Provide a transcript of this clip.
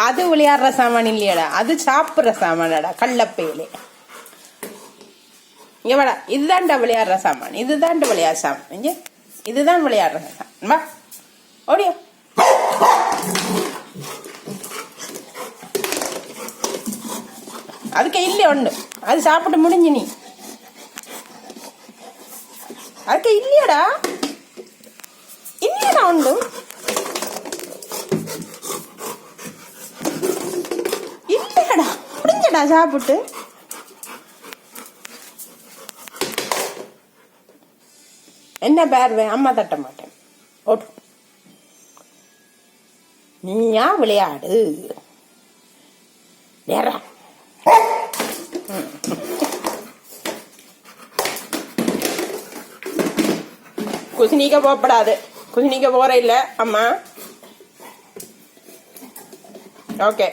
அது விளையாடுற சாமான் இல்லையாடா, அது சாப்பிட்ற சாமானடா. கள்ளப்பையிலே இங்க வாடா. இதுதான்டா விளையாடுற சாமான், இதுதான்டா விளையாடுற சாமான். இங்க இதுதான் விளையாடுற சாமான். வா ஓடியோ. அதுக்கு இல்லையே ஒன்று, அது சாப்பிட்டு முடிஞ்சு. நீ அதுக்கு இல்லையாடா, இல்லையடா உண்டு. இல்லையடா முடிஞ்சடா சாப்பிட்டு. என்ன பேர்வே, அம்மா தட்ட மாட்டேன். ஓட்டு, நீயா விளையாடு. நேரம் குசினிக்க போகப்படாது. குசினிக்க போற இல்ல அம்மா. ஓகே.